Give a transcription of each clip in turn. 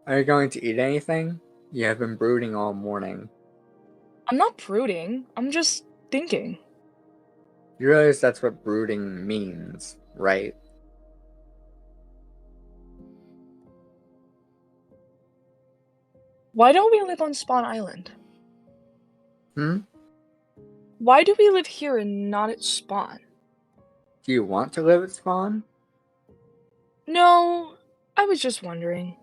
Are you going to eat anything? You have been brooding all morning. I'm not brooding, I'm just thinking. You realize that's what brooding means, right? Why don't we live on Spawn Island? Hmm? Why do we live here and not at Spawn? Do you want to live at Spawn? No, I was just wondering.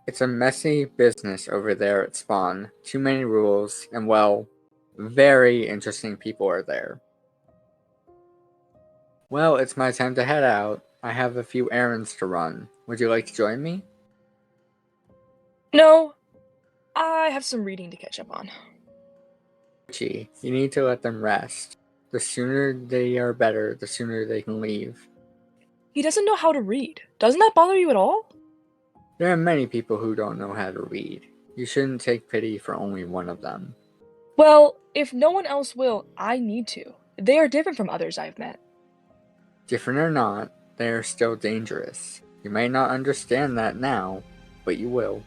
It's a messy business over there at Spawn. Too many rules, and well, very interesting people are there. Well, it's my time to head out. I have a few errands to run. Would you like to join me? No, I have some reading to catch up on. Gee, you need to let them rest. The sooner they are better, the sooner they can leave. He doesn't know how to read. Doesn't that bother you at all? There are many people who don't know how to read. You shouldn't take pity for only one of them. Well, if no one else will, I need to. They are different from others I've met. Different or not, they are still dangerous. You may not understand that now, but you will.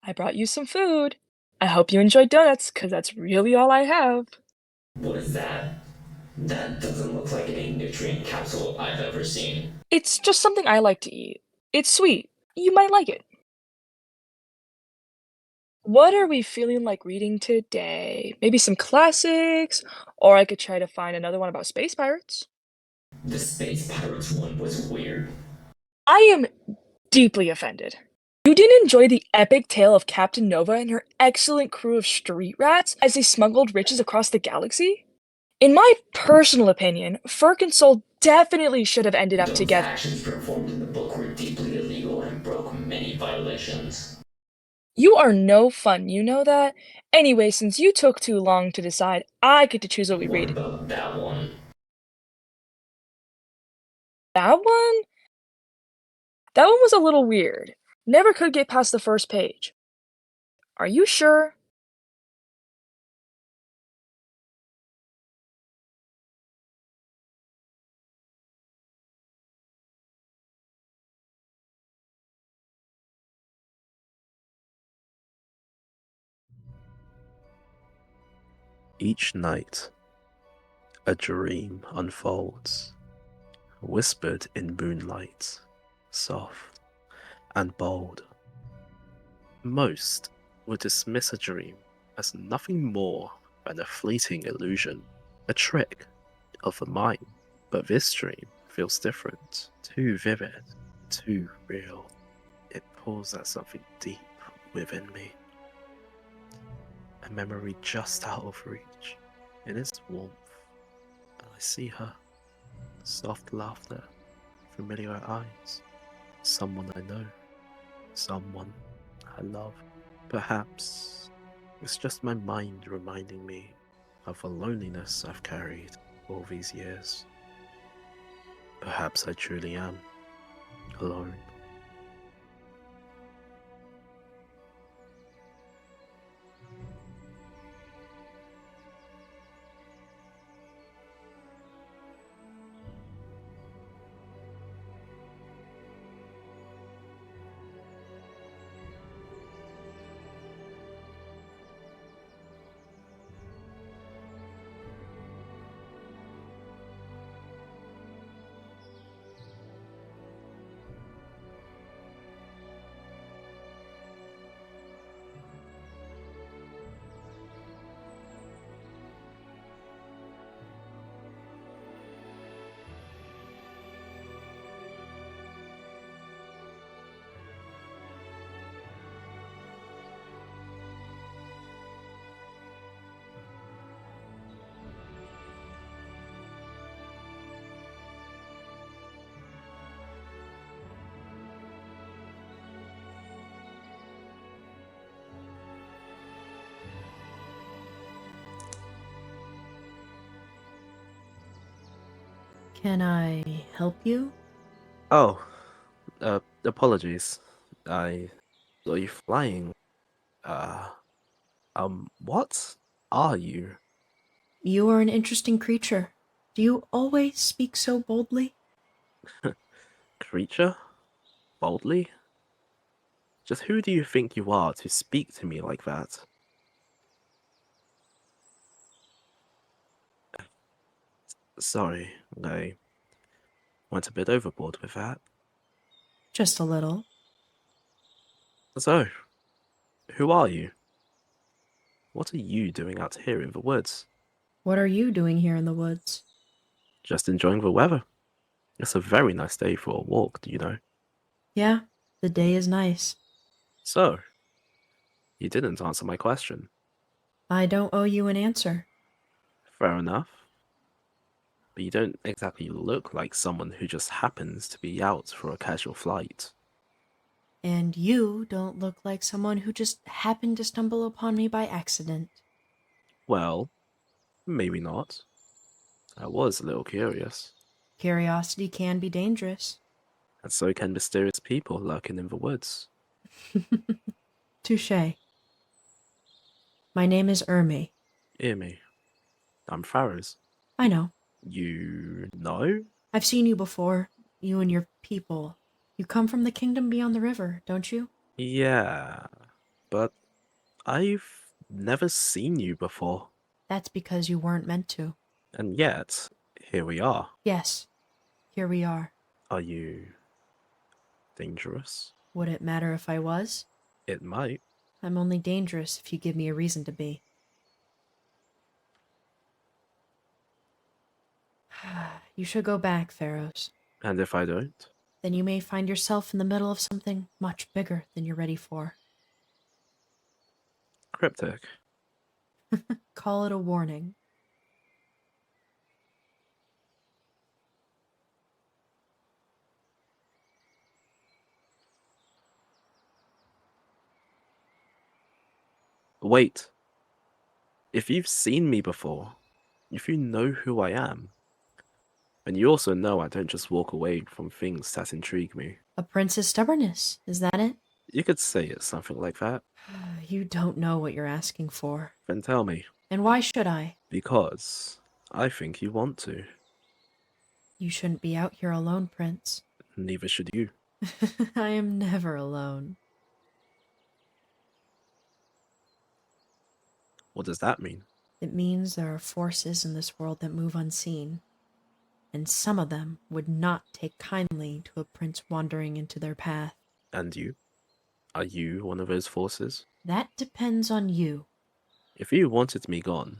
I brought you some food. I hope you enjoyed donuts, because that's really all I have. What is that? That doesn't look like any nutrient capsule I've ever seen. It's just something I like to eat. It's sweet. You might like it. What are we feeling like reading today? Maybe some classics? Or I could try to find another one about space pirates. The Space Pirates one was weird. I am deeply offended. You didn't enjoy the epic tale of Captain Nova and her excellent crew of street rats as they smuggled riches across the galaxy? In my personal opinion, Ferk and Sol definitely should have ended up Those together. actions performed in the book were deeply illegal and broke many violations. You are no fun, you know that? Anyway, since you took too long to decide, I get to choose what we What read. about that one? That one? That one was a little weird. Never could get past the first page. Are you sure? Each night, a dream unfolds, whispered in moonlight, soft and bold. Most would dismiss a dream as nothing more than a fleeting illusion, a trick of the mind. But this dream feels different, too vivid, too real. It pulls at something deep within me. A memory just out of reach. In its warmth, and I see her. Soft laughter, familiar eyes. Someone I know. Someone I love. Perhaps it's just my mind reminding me of the loneliness I've carried all these years. Perhaps I truly am alone. Can I help you? Oh, apologies. I saw you flying. Uh, what are you? You are an interesting creature. Do you always speak so boldly? Creature? Boldly? Just who do you think you are to speak to me like that? Sorry, I went a bit overboard with that. Just a little. So, who are you? What are you doing out here in the woods? What are you doing here in the woods? Just enjoying the weather. It's a very nice day for a walk, do you know? Yeah, the day is nice. So, you didn't answer my question. I don't owe you an answer. Fair enough. But you don't exactly look like someone who just happens to be out for a casual flight. And you don't look like someone who just happened to stumble upon me by accident. Well, maybe not. I was a little curious. Curiosity can be dangerous. And so can mysterious people lurking in the woods. Touche. My name is Ermi. Hear me. I'm Farrows. I know. You know? I've seen you before. You and your people. You come from the kingdom beyond the river, don't you? Yeah. But I've never seen you before. That's because you weren't meant to. And yet, here we are. Yes. Here we are. Are you dangerous? Would it matter if I was? It might. I'm only dangerous if you give me a reason to be. You should go back, Pharaohs. And if I don't? Then you may find yourself in the middle of something much bigger than you're ready for. Cryptic. Call it a warning. Wait. If you've seen me before, if you know who I am, and you also know I don't just walk away from things that intrigue me. A prince's stubbornness, is that it? You could say it's something like that. You don't know what you're asking for. Then tell me. And why should I? Because I think you want to. You shouldn't be out here alone, Prince. Neither should you. I am never alone. What does that mean? It means there are forces in this world that move unseen, and some of them would not take kindly to a prince wandering into their path. And you? Are you one of those forces? That depends on you. If you wanted me gone,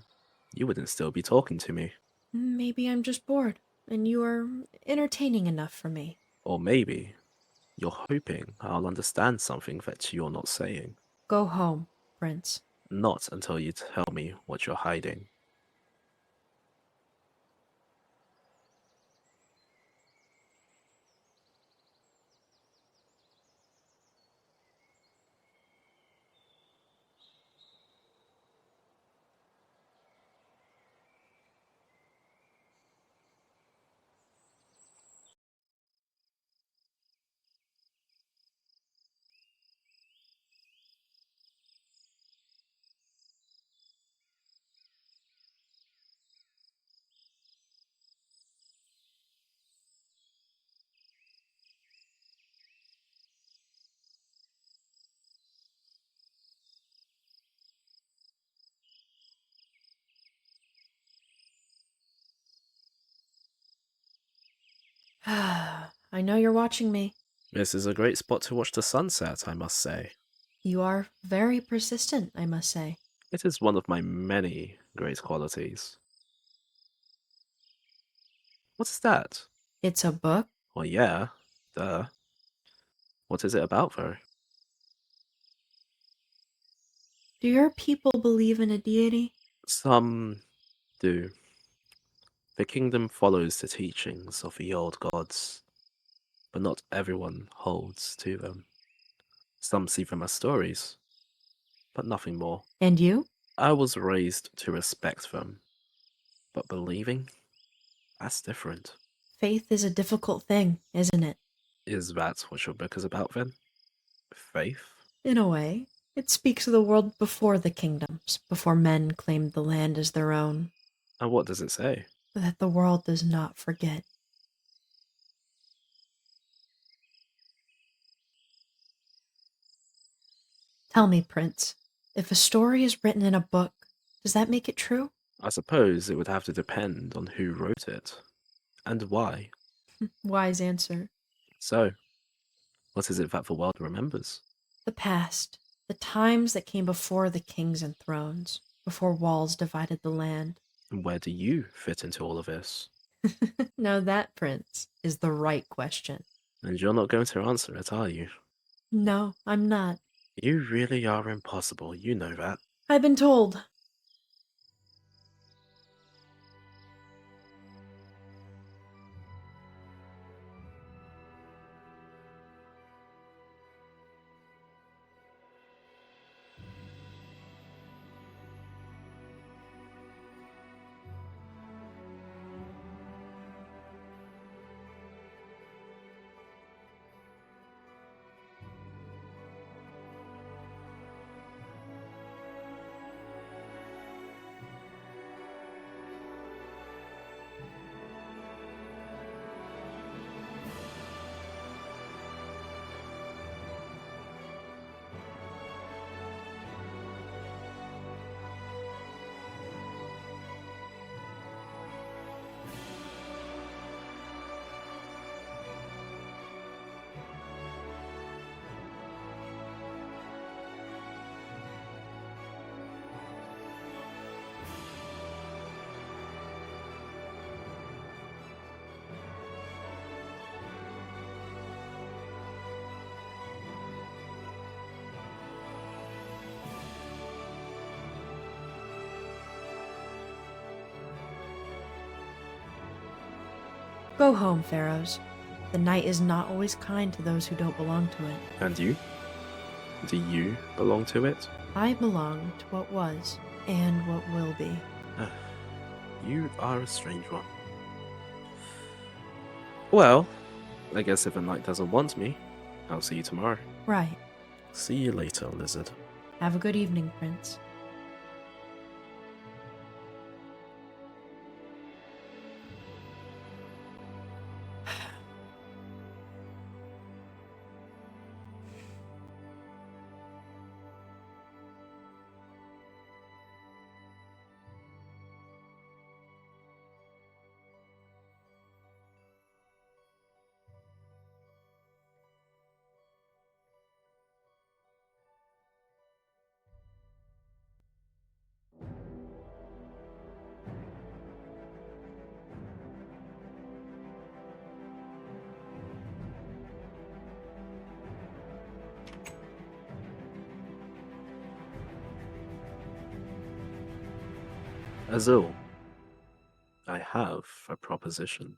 you wouldn't still be talking to me. Maybe I'm just bored, and you are entertaining enough for me. Or maybe you're hoping I'll understand something that you're not saying. Go home, Prince. Not until you tell me what you're hiding. I know you're watching me. This is a great spot to watch the sunset, I must say. You are very persistent, I must say. It is one of my many great qualities. What's that? It's a book? Well, yeah, duh. What is it about, though? Do your people believe in a deity? Some do. The kingdom follows the teachings of the old gods, but not everyone holds to them. Some see them as stories, but nothing more. And you? I was raised to respect them, but believing? That's different. Faith is a difficult thing, isn't it? Is that what your book is about then? Faith? In a way, it speaks of the world before the kingdoms, before men claimed the land as their own, And what does it say? that the world does not forget. Tell me, Prince, if a story is written in a book, does that make it true? I suppose it would have to depend on who wrote it. And why. Wise answer. So, what is it that the world remembers? The past, the times that came before the kings and thrones, before walls divided the land. And where do you fit into all of this? Now that, Prince, is the right question. And you're not going to answer it, are you? No, I'm not. You really are impossible, you know that. I've been told. Go home, Pharaohs. The night is not always kind to those who don't belong to it. And you? Do you belong to it? I belong to what was and what will be. You are a strange one. Well, I guess if the night doesn't want me, I'll see you tomorrow. Right. See you later, lizard. Have a good evening, Prince. Azul, I have a proposition.